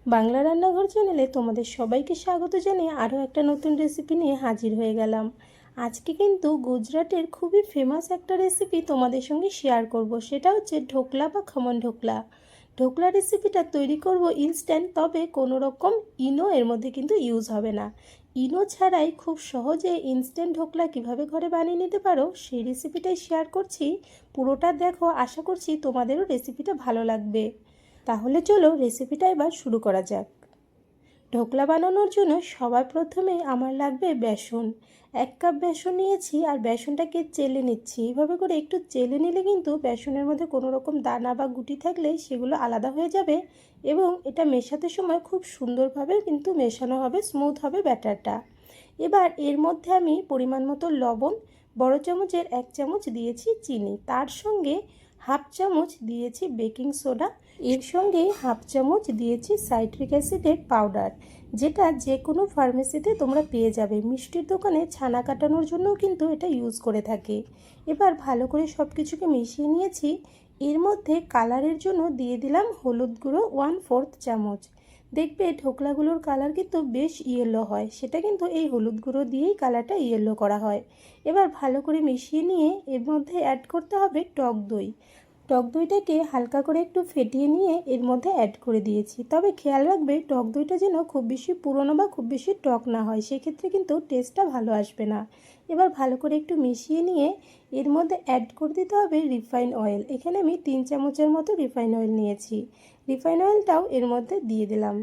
বাংলা রান্নাঘর চ্যানেলে তোমাদের সবাইকে স্বাগত জানিয়ে আরও একটা নতুন রেসিপি নিয়ে হাজির হয়ে গেলাম। আজকে কিন্তু গুজরাটের খুবই ফেমাস একটা রেসিপি তোমাদের সঙ্গে শেয়ার করব, সেটা হচ্ছে ঢোকলা বা খমন ঢোকলা। ঢোকলা রেসিপিটা তৈরি করব ইনস্ট্যান্ট, তবে কোনো রকম ইনো এর মধ্যে কিন্তু ইউজ হবে না। ইনো ছাড়াই খুব সহজে ইনস্ট্যান্ট ঢোকলা কিভাবে ঘরে বানিয়ে নিতে পারো সেই রেসিপিটাই শেয়ার করছি। পুরোটা দেখো, আশা করছি তোমাদেরও রেসিপিটা ভালো লাগবে। তাহলে চলো রেসিপিটা এবার শুরু করা যাক। ঢোকলা বানানোর জন্য সবার প্রথমে আমার লাগবে বেসন। 1 কাপ বেসন নিয়েছি আর বেসনটাকে চেলে নিচ্ছি। এইভাবে করে একটু চেলে নিলে কিন্তু বেসনের মধ্যে কোনো রকম দানা বা গুটি থাকলে সেগুলো আলাদা হয়ে যাবে এবং এটা মেশাতে সময় খুব সুন্দরভাবে কিন্তু মেশানো হবে, স্মুথ হবে ব্যাটারটা। এবার এর মধ্যে আমি পরিমাণ মতো লবণ, বড় চামচের 1 চামচ দিয়েছি চিনি, তার সঙ্গে হাফ চামচ দিয়েছি বেকিং সোডা, এর সঙ্গে হাফ চামচ দিয়েছি সাইট্রিক অ্যাসিডের পাউডার, যেটা যে কোনো ফার্মেসিতে তোমরা পেয়ে যাবে। মিষ্টির দোকানে ছানা কাটানোর জন্যও কিন্তু এটা ইউজ করে থাকে। এবার ভালো করে সব কিছুকে মিশিয়ে নিয়েছি। এর মধ্যে কালারের জন্য দিয়ে দিলাম হলুদ গুঁড়ো 1/4 চামচ। দেখবে ঢোকলাগুলোর কালার কিন্তু বেশ ইয়েলো হয়, সেটা কিন্তু এই হলুদ গুঁড়ো দিয়েই কালারটা ইয়েলো করা হয়। এবার ভালো করে মিশিয়ে নিয়ে এর মধ্যে অ্যাড করতে হবে টক দই। টক দইটাকে হালকা করে একটু ফেটিয়ে নিয়ে এর মধ্যে অ্যাড করে দিয়েছি, তবে খেয়াল রাখবে টক দইটা যেন খুব বেশি পুরনো বা খুব বেশি টক না হয়, সেক্ষেত্রে কিন্তু টেস্টটা ভালো আসবে না। এবার ভালো করে একটু মিশিয়ে নিয়ে এর মধ্যে অ্যাড করে দিতে হবে রিফাইন অয়েল। এখানে আমি 3 চামচের মতো রিফাইন অয়েল নিয়েছি। রিফাইন অয়েলটাও এর মধ্যে দিয়ে দিলাম,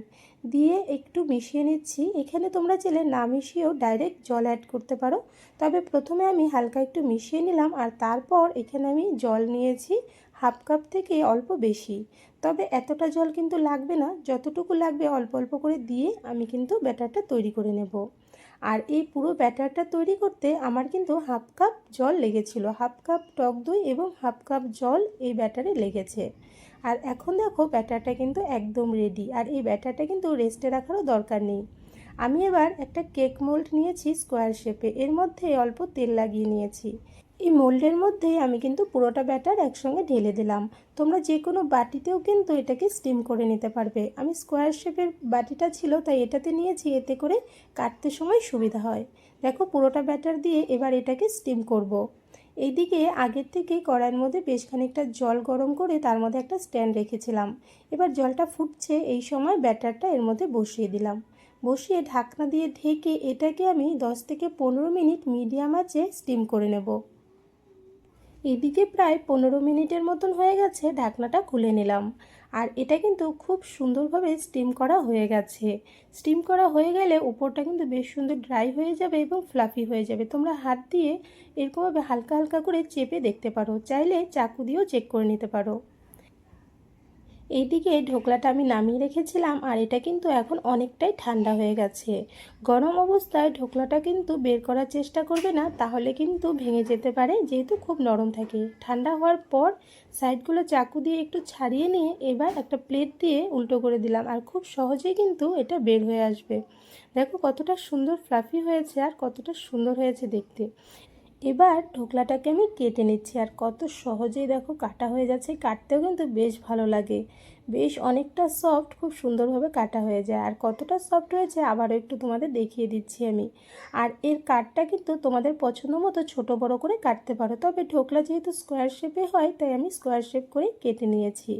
দিয়ে একটু মিশিয়ে নিচ্ছি। এখানে তোমরা চাইলে না মিশিয়েও ডাইরেক্ট জল অ্যাড করতে পারো, তবে প্রথমে আমি হালকা একটু মিশিয়ে নিলাম আর তারপর এখানে আমি জল নিয়েছি হাফ কাপ থেকে অল্প বেশি। তবে এতটা জল কিন্তু লাগবে না, যতটুকু লাগবে অল্প অল্প করে দিয়ে আমি কিন্তু ব্যাটারটা তৈরি করে নেব। আর এই পুরো ব্যাটারটা তৈরি করতে আমার কিন্তু হাফ কাপ জল লেগেছিল, হাফ কাপ টক দই এবং হাফ কাপ জল এই ব্যাটারে লেগেছে। আর এখন দেখো ব্যাটারটা কিন্তু একদম রেডি, আর এই ব্যাটারটা কিন্তু রেস্টে রাখারও দরকার নেই। আমি এবার একটা কেক মোল্ড নিয়েছি স্কোয়ার শেপে, এর মধ্যে অল্প তেল লাগিয়ে নিয়েছি। এই মোল্ডের মধ্যে আমি কিন্তু পুরোটা ব্যাটার একসঙ্গে ঢেলে দিলাম। তোমরা যে কোনো বাটিতেও কিন্তু এটাকে স্টিম করে নিতে পারবে। আমি স্কোয়ার শেপের বাটিটা ছিল তাই এটাতে নিয়েছি, এতে করে কাটতে সময় সুবিধা হয়। দেখো পুরোটা ব্যাটার দিয়ে এবার এটাকে স্টিম করব। এইদিকে আগের থেকে কড়াইয়ের মধ্যে বেশ খানিকটা জল গরম করে তার মধ্যে একটা স্ট্যান্ড রেখেছিলাম। এবার জলটা ফুটছে, এই সময় ব্যাটারটা এর মধ্যে বসিয়ে দিলাম। বসিয়ে ঢাকনা দিয়ে ঢেকে এটাকে আমি 10 থেকে 15 মিনিট মিডিয়াম আঁচে স্টিম করে নেব। এদিকে প্রায় 15 মিনিটের মতন হয়ে গেছে, ঢাকনাটা খুলে নিলাম। আর এটা কিন্তু খুব সুন্দরভাবে স্টিম করা হয়ে গেছে। স্টিম করা হয়ে গেলে উপরটা কিন্তু বেশ সুন্দর ড্রাই হয়ে যাবে এবং ফ্লাফি হয়ে যাবে। তোমরা হাত দিয়ে এরকমভাবে হালকা হালকা করে চেপে দেখতে পারো, চাইলে চাকু দিয়েও চেক করে নিতে পারো। এইদিকে ঢোকলাটা আমি নামিয়ে রেখেছিলাম আর এটা কিন্তু এখন অনেকটাই ঠান্ডা হয়ে গেছে। গরম অবস্থায় ঢোকলাটা কিন্তু বের করার চেষ্টা করবে না, তাহলে কিন্তু ভেঙে যেতে পারে, যেহেতু খুব নরম থাকে। ঠান্ডা হওয়ার পর সাইডগুলো চাকু দিয়ে একটু ছাড়িয়ে নিয়ে এবার একটা প্লেট দিয়ে উল্টো করে দিলাম, আর খুব সহজেই কিন্তু এটা বের হয়ে আসবে। দেখো কতটা সুন্দর ফ্লাফি হয়েছে আর কতটা সুন্দর হয়েছে দেখতে। এবার ঢোকলাটাকে আমি কেটে নিচ্ছি, আর কত সহজেই দেখো কাটা হয়ে যাচ্ছে। কাটতেও কিন্তু বেশ ভালো লাগে, বেশ অনেকটা সফট, খুব সুন্দরভাবে কাটা হয়ে যায়। আর কতটা সফট হয়েছে আবারও একটু তোমাদের দেখিয়ে দিচ্ছি আমি। আর এর কাটটা কিন্তু তোমাদের পছন্দ মতো ছোটো বড়ো করে কাটতে পারো, তবে ঢোকলা যেহেতু স্কোয়ার শেপে হয় তাই আমি স্কোয়ার শেপ করে কেটে নিয়েছি।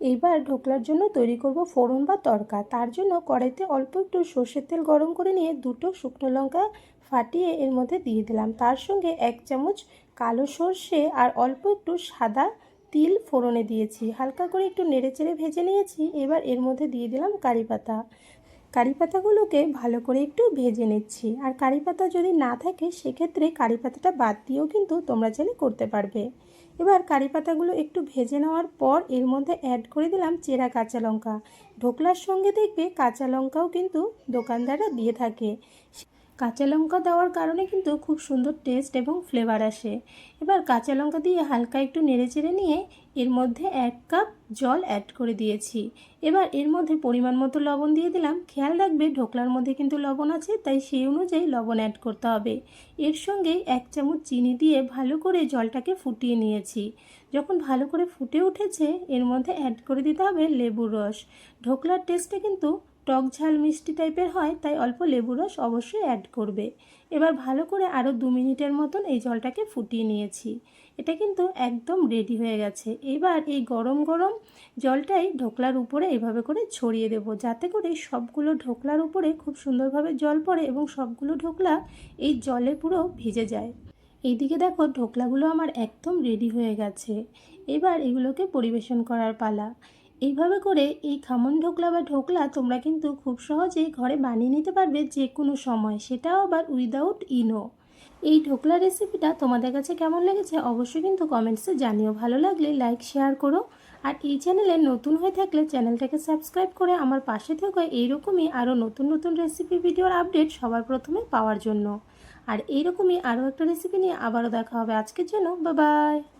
এইবার ঢোকলার জন্য তৈরি করব ফোড়ন বা তড়কা। তার জন্য কড়াইতে অল্প একটু সর্ষের তেল গরম করে নিয়ে 2টো শুকনো লঙ্কা ফাটিয়ে এর মধ্যে দিয়ে দিলাম, তার সঙ্গে 1 চামচ কালো সর্ষে আর অল্প একটু সাদা তিল ফোড়নে দিয়েছি। হালকা করে একটু নেড়েচেড়ে ভেজে নিয়েছি। এবার এর মধ্যে দিয়ে দিলাম কারি পাতা। কারি পাতাগুলোকে ভালো করে একটু ভেজে নিচ্ছি। আর কারি পাতা যদি না থাকে সেক্ষেত্রে কারি পাতাটা বাদ দিয়েও কিন্তু তোমরা চাইলে করতে পারবে। এবার কারি পাতাগুলো একটু ভেজে নেওয়ার পর এর মধ্যে অ্যাড করে দিলাম চেরা কাঁচা লঙ্কা। ঢোকলার সঙ্গে দেখবে কাঁচা লঙ্কাও কিন্তু দোকানদাররা দিয়ে থাকে। কাঁচা লঙ্কা দেওয়ার কারণে কিন্তু খুব সুন্দর টেস্ট এবং ফ্লেভার আসে। এবার কাঁচা লঙ্কা দিয়ে হালকা একটু নেড়েচেড়ে নিয়ে এর মধ্যে 1 কাপ জল অ্যাড করে দিয়েছি। এবার এর মধ্যে পরিমাণ মতো লবণ দিয়ে দিলাম। খেয়াল রাখবে ঢোকলার মধ্যে কিন্তু লবণ আছে, তাই সেই অনুযায়ী লবণ অ্যাড করতে হবে। এর সঙ্গেই 1 চামচ চিনি দিয়ে ভালো করে জলটাকে ফুটিয়ে নিয়েছি। যখন ভালো করে ফুটে উঠেছে এর মধ্যে অ্যাড করে দিতে হবে লেবুর রস। ঢোকলার টেস্টটা কিন্তু টক ঝাল মিষ্টি টাইপের হয়, তাই অল্প লেবুর রস অবশ্যই অ্যাড করবে। এবার ভালো করে আরও 2 মিনিটের মতন এই জলটাকে ফুটিয়ে নিয়েছি। এটা কিন্তু একদম রেডি হয়ে গেছে। এবার এই গরম গরম জলটাই ঢোকলার উপরে এভাবে করে ছড়িয়ে দেব, যাতে করে সবগুলো ঢোকলার উপরে খুব সুন্দরভাবে জল পড়ে এবং সবগুলো ঢোকলা এই জলে পুরো ভিজে যায়। এইদিকে দেখো ঢোকলাগুলো আমার একদম রেডি হয়ে গেছে। এবার এগুলোকে পরিবেশন করার পালা। এইভাবে করে এই খামন ঢোকলা বা ঢোকলা তোমরা কিন্তু খুব সহজেই ঘরে বানিয়ে নিতে পারবে যে কোনো সময়, সেটাও আবার উইদাউট ইনো। এই ঢোকলা রেসিপিটা তোমাদের কাছে কেমন লেগেছে অবশ্যই কিন্তু কমেন্টসে জানিও। ভালো লাগলে লাইক শেয়ার করো। আর এই চ্যানেলে নতুন হয়ে থাকলে চ্যানেলটাকে সাবস্ক্রাইব করে আমার পাশে থেকো এইরকমই আরও নতুন নতুন রেসিপি ভিডিওর আপডেট সবার প্রথমে পাওয়ার জন্য। আর এইরকমই আরও একটা রেসিপি নিয়ে আবারও দেখা হবে। আজকের জন্য বাই বাই।